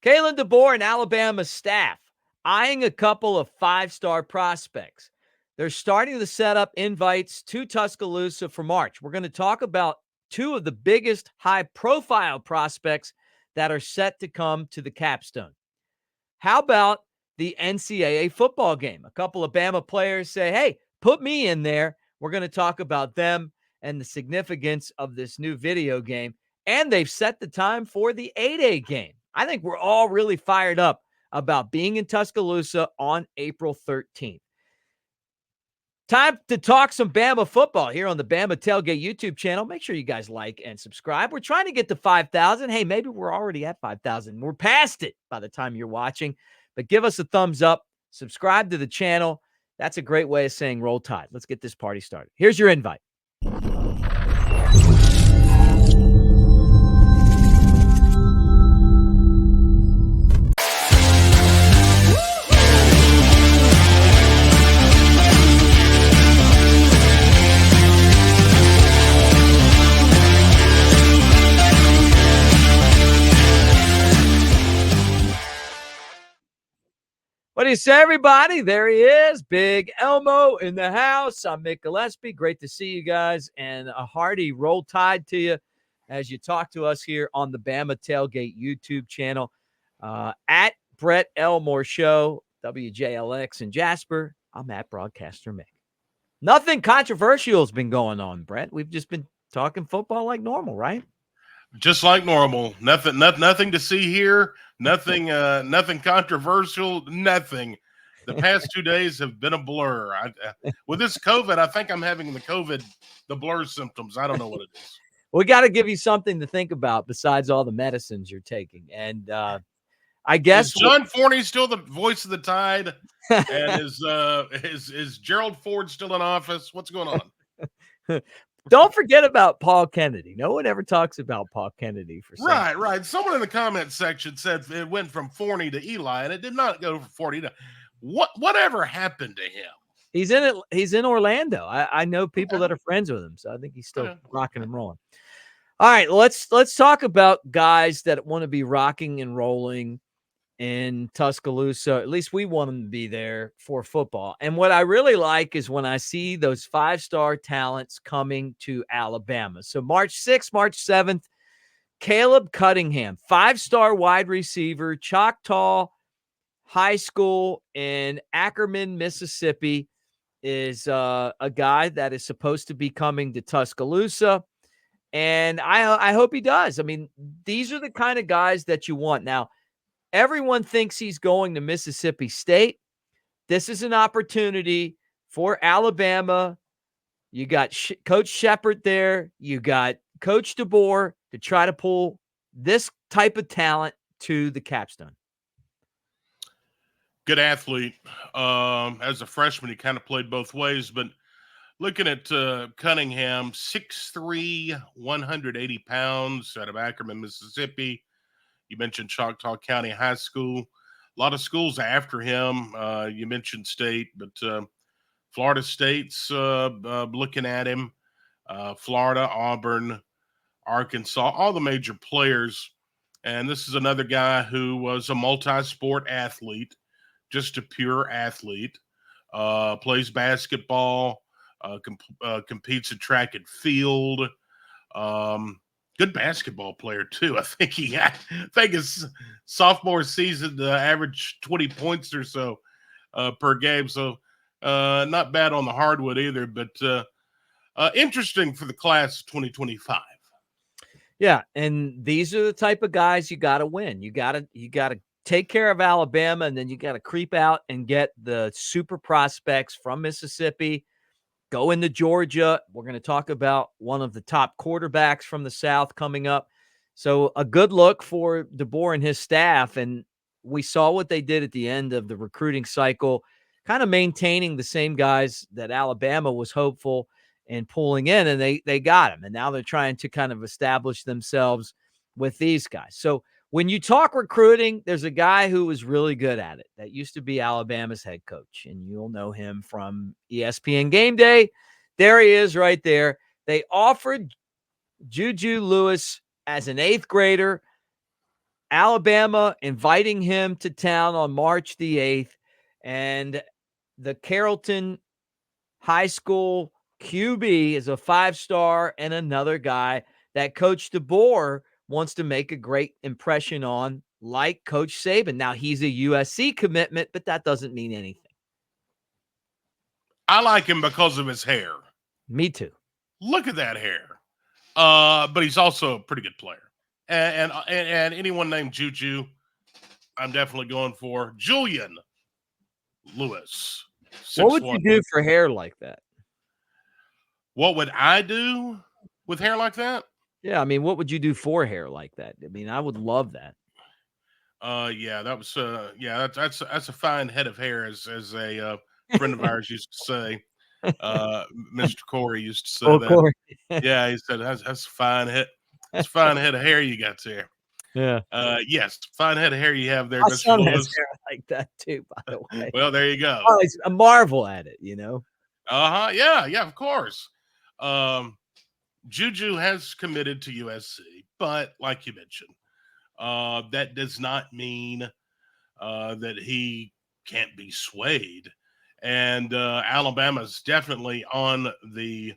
Kalen DeBoer and Alabama staff eyeing a couple of five-star prospects. They're starting to set up invites to Tuscaloosa for March. We're going to talk about two of the biggest high-profile prospects that are set to come to the capstone. How about the NCAA football game? A couple of Bama players say, hey, put me in there. We're going to talk about them and the significance of this new video game. And they've set the time for the 8A game. I think we're all really fired up about being in Tuscaloosa on April 13th. Time to talk some Bama football here on the Bama Tailgate YouTube channel. Make sure you guys like and subscribe. We're trying to get to 5,000. Hey, maybe we're already at 5,000. We're past it by the time you're watching. But give us a thumbs up. Subscribe to the channel. That's a great way of saying roll tide. Let's get this party started. Here's your invite. What do you say, everybody? There he is, Big Elmo in the house. I'm Mick Gillispie. Great to see you guys, and a hearty roll tide to you as you talk to us here on the Bama Tailgate YouTube channel. At Brett Elmore Show, WJLX in Jasper. I'm at Broadcaster Mick. Nothing controversial has been going on, Brett. We've just been talking football like normal, right? Just like normal. Nothing to see here. Nothing controversial. Nothing. The past 2 days have been a blur. With this COVID, I think I'm having the blur symptoms. I don't know what it is. We got to give you something to think about besides all the medicines you're taking. And I guess is John Forney still the voice of the tide? And is Gerald Ford still in office? What's going on? Don't forget about Paul Kennedy. No one ever talks about Paul Kennedy for some right. Someone in the comment section said it went from Forney to Eli, and it did not go from Forney to whatever happened to him. He's in it. He's in Orlando. I know people that are friends with him, so I think he's still rocking and rolling. All right, let's talk about guys that want to be rocking and rolling in Tuscaloosa. At least we want them to be there for football. And what I really like is when I see those five-star talents coming to Alabama. So March 6th, March 7th, Caleb Cunningham, five-star wide receiver, Choctaw High School in Ackerman, Mississippi, is a guy that is supposed to be coming to Tuscaloosa. And I hope he does. I mean, these are the kind of guys that you want. Now, everyone thinks he's going to Mississippi State. This is an opportunity for Alabama. You got Coach Shepard there. You got Coach DeBoer to try to pull this type of talent to the capstone. Good athlete. As a freshman, he kind of played both ways. But looking at Cunningham, 6'3", 180 pounds, out of Ackerman, Mississippi. You mentioned Choctaw County High School. A lot of schools after him. You mentioned State, but Florida State's looking at him. Florida, Auburn, Arkansas, all the major players. And this is another guy who was a multi-sport athlete, just a pure athlete. Plays basketball, competes in track and field. Good basketball player too. I think his sophomore season averaged 20 points or so per game. So not bad on the hardwood either, but interesting for the class of 2025. Yeah, and these are the type of guys you got to win. You got to take care of Alabama, and then you got to creep out and get the super prospects from Mississippi. Go into Georgia. We're going to talk about one of the top quarterbacks from the South coming up. So a good look for DeBoer and his staff. And we saw what they did at the end of the recruiting cycle, kind of maintaining the same guys that Alabama was hopeful in pulling in, and they got them. And now they're trying to kind of establish themselves with these guys. So when you talk recruiting, there's a guy who was really good at it that used to be Alabama's head coach, and you'll know him from ESPN Game Day. There he is right there. They offered JuJu Lewis as an 8th grader Alabama inviting him to town on March the 8th, and the Carrollton High School QB is a 5-star and another guy that Coach DeBoer wants to make a great impression on, like Coach Saban. Now, he's a USC commitment, but that doesn't mean anything. I like him because of his hair. Me too. Look at that hair. But he's also a pretty good player. And anyone named JuJu, I'm definitely going for. Julian Lewis. What would you do for hair like that? What would I do with hair like that? Yeah, I mean, what would you do for hair like that? I mean, I would love that. Yeah, that was that's a fine head of hair, as a friend of ours used to say. Mr. Corey used to say that. Corey. Yeah, he said that's a fine head. That's a fine head of hair you got there. Yeah. Yes, fine head of hair you have there, My Mr. son Lewis. has hair like that too, by the way. Well, there you go. Oh, he's a marvel at it, you know. Yeah, of course. JuJu has committed to USC, but like you mentioned, that does not mean that he can't be swayed. And Alabama's definitely on the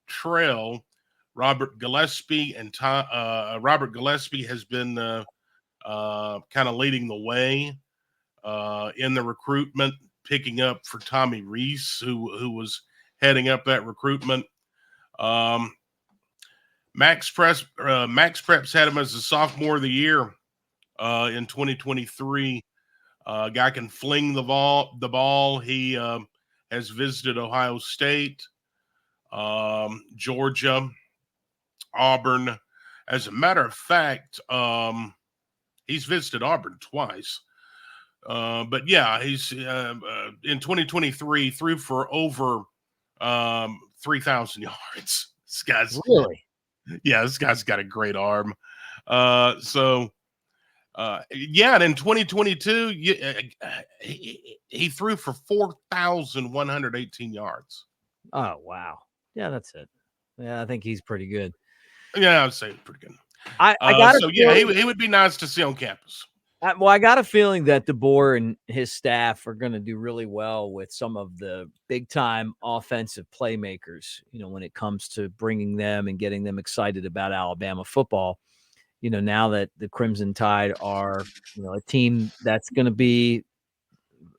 trail. Robert Gillispie has been kind of leading the way in the recruitment, picking up for Tommy Reese, who was heading up that recruitment. Max Preps had him as the sophomore of the year in 2023. Guy can fling the ball. He has visited Ohio State, Georgia, Auburn. As a matter of fact, he's visited Auburn twice. But yeah, he's in 2023 threw for over 3,000 yards. This guy's really, yeah, this guy's got a great arm. Yeah, and in 2022, he threw for 4,118 yards. Oh, wow. Yeah, that's it. Yeah, I think he's pretty good. Yeah, I would say pretty good. I got he would be nice to see on campus. I got a feeling that DeBoer and his staff are going to do really well with some of the big-time offensive playmakers, you know, when it comes to bringing them and getting them excited about Alabama football. You know, now that the Crimson Tide are, you know, a team that's going to be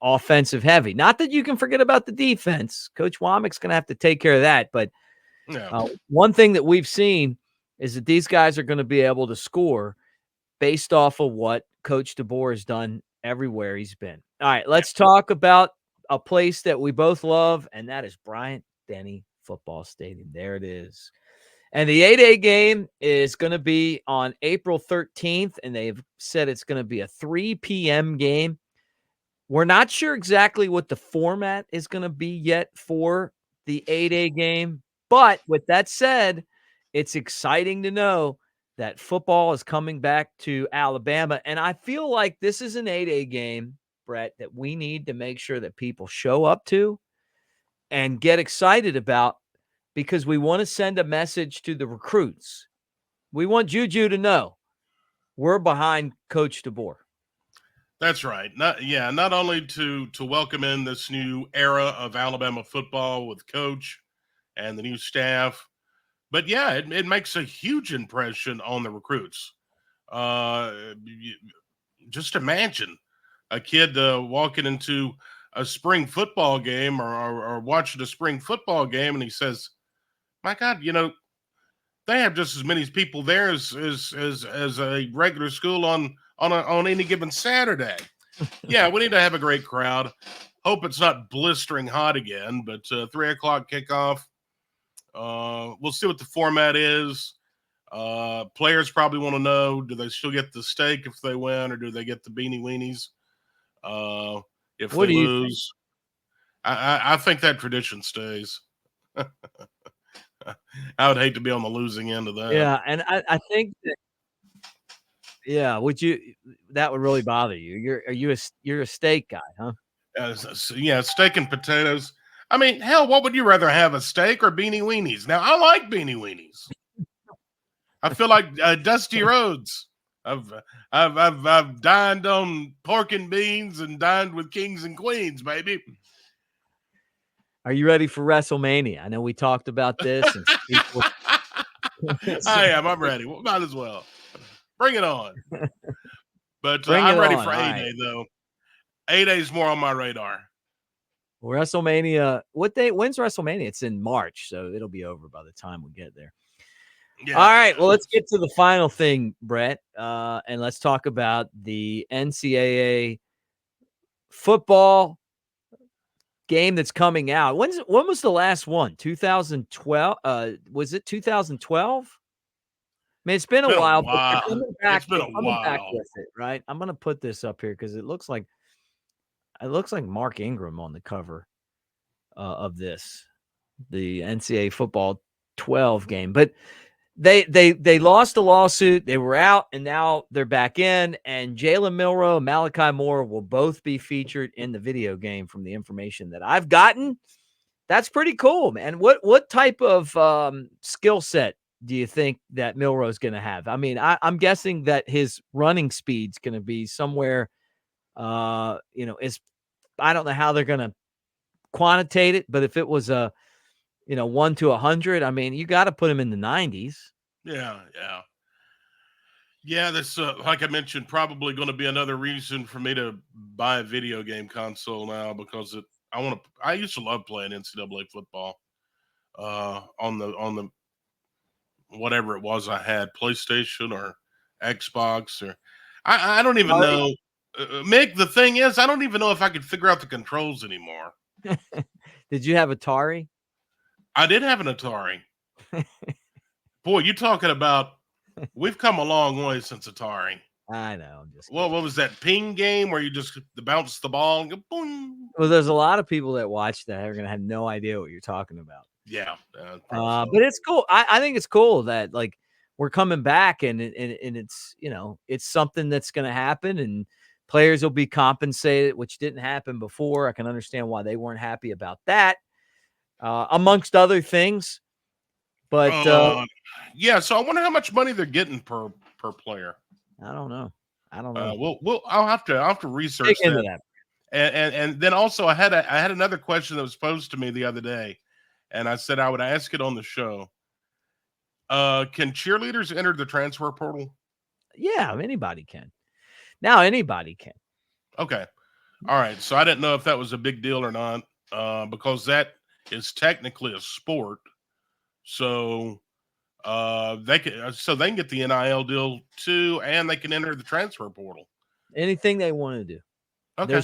offensive heavy. Not that you can forget about the defense. Coach Womack's going to have to take care of that. But one thing that we've seen is that these guys are going to be able to score based off of what Coach DeBoer has done everywhere he's been. All right, let's talk about a place that we both love, and that is Bryant-Denny Football Stadium. There it is. And the 8A game is going to be on April 13th, and they've said it's going to be a 3 p.m. game. We're not sure exactly what the format is going to be yet for the 8A game, but with that said, it's exciting to know that football is coming back to Alabama, and I feel like this is an 8A game, Brett, that we need to make sure that people show up to and get excited about, because we want to send a message to the recruits. We want JuJu to know we're behind Coach DeBoer. That's right. Not only to welcome in this new era of Alabama football with Coach and the new staff, but yeah, it makes a huge impression on the recruits. Just imagine a kid walking into a spring football game or watching a spring football game, and he says, "My God, you know, they have just as many people there as a regular school on any given Saturday." Yeah, we need to have a great crowd. Hope it's not blistering hot again, but 3:00 kickoff. We'll see what the format is. Players probably want to know, do they still get the steak if they win, or do they get the beanie weenies if they lose? I think that tradition stays. I would hate to be on the losing end of that. Yeah, and I think that, yeah, that would really bother you. You're a steak guy, huh? Yeah, steak and potatoes. I mean, hell, what would you rather have, a steak or beanie weenies? Now, I like beanie weenies. I feel like Dusty Rhodes. I've dined on pork and beans and dined with kings and queens, baby. Are you ready for WrestleMania? I know we talked about this. And people... I am. I'm ready. Well, might as well. Bring it on. But I'm ready for A-Day, though. A-Day is more on my radar. Well, WrestleMania, when's WrestleMania? It's in March, so it'll be over by the time we get there. Yeah. All right, well, let's get to the final thing, Brett, and let's talk about the NCAA football game that's coming out. When was the last one? 2012? Was it 2012? I mean, it's been a while. But it's been a while. Back with it, right? I'm going to put this up here because it looks like Mark Ingram on the cover of this, the NCAA football 12 game. But they lost a lawsuit. They were out, and now they're back in. And Jalen Milroe and Malachi Moore will both be featured in the video game from the information that I've gotten. That's pretty cool, man. What type of skill set do you think that Milroe is going to have? I mean, I'm guessing that his running speed's going to be somewhere, I don't know how they're going to quantitate it, but if it was 1 to 100, I mean, you got to put him in the 90s. Yeah. That's like I mentioned, probably going to be another reason for me to buy a video game console now because I used to love playing NCAA football on the whatever it was I had, PlayStation or Xbox or I don't even know. Mick, the thing is, I don't even know if I could figure out the controls anymore. Did you have Atari? I did have an Atari. Boy, you talking about, we've come a long way since Atari. I know. I'm just what was that ping game where you just bounce the ball and go boom? Well, there's a lot of people that watch that are going to have no idea what you're talking about. Yeah. But it's cool. I think it's cool that like we're coming back and it's, it's something that's going to happen and players will be compensated, which didn't happen before. I can understand why they weren't happy about that, amongst other things. But so I wonder how much money they're getting per player. I don't know. I'll have to research that. And then also I had another question that was posed to me the other day, and I said I would ask it on the show. Can cheerleaders enter the transfer portal? Yeah, anybody can. Now anybody can. Okay. All right. So I didn't know if that was a big deal or not, because that is technically a sport. So they can get the NIL deal too, and they can enter the transfer portal. Anything they want to do. Okay.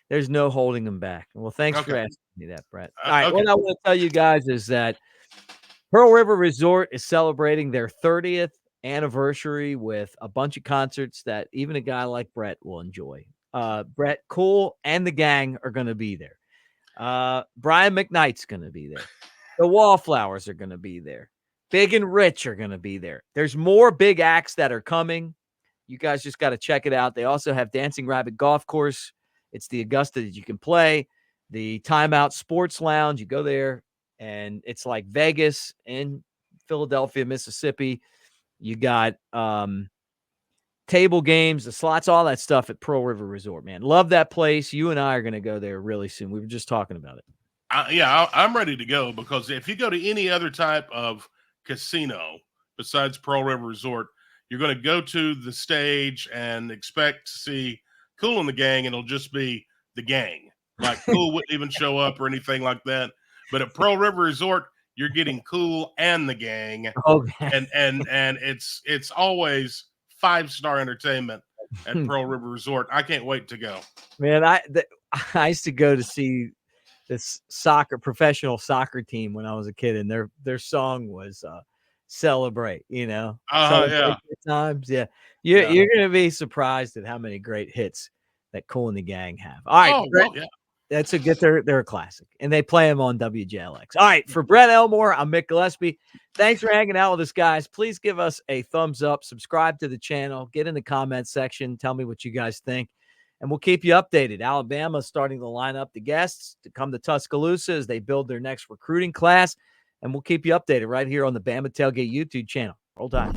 There's no holding them back. Well, thanks for asking me that, Brett. All right. What I want to tell you guys is that Pearl River Resort is celebrating their 30th anniversary with a bunch of concerts that even a guy like Brett will enjoy. Brett Cool and the gang are going to be there. Brian McKnight's going to be there. The Wallflowers are going to be there. Big and Rich are going to be there. There's more big acts that are coming. You guys just got to check it out. They also have Dancing Rabbit Golf Course. It's the Augusta that you can play. The Timeout Sports Lounge. You go there, and it's like Vegas in Philadelphia, Mississippi. You got table games, the slots, all that stuff at Pearl River Resort, man. Love that place. You and I are going to go there really soon. We were just talking about it. I'm ready to go because if you go to any other type of casino besides Pearl River Resort, you're going to go to the stage and expect to see Cool and the gang, and it'll just be the gang. Like Cool wouldn't even show up or anything like that. But at Pearl River Resort, you're getting Cool and the gang. Okay. And it's always 5-star entertainment at Pearl River Resort. I can't wait to go. Man, I used to go to see this professional soccer team when I was a kid, and their song was Celebrate, Yeah. Times. Yeah. You're going to be surprised at how many great hits that Cool and the gang have. All right. Brett, that's they're a classic, and they play them on WJLX. All right. For Brett Elmore, I'm Mick Gillispie. Thanks for hanging out with us, guys. Please give us a thumbs up, subscribe to the channel, get in the comments section. Tell me what you guys think, and we'll keep you updated. Alabama starting to line up the guests to come to Tuscaloosa as they build their next recruiting class, and we'll keep you updated right here on the Bama Tailgate YouTube channel. Roll Tide.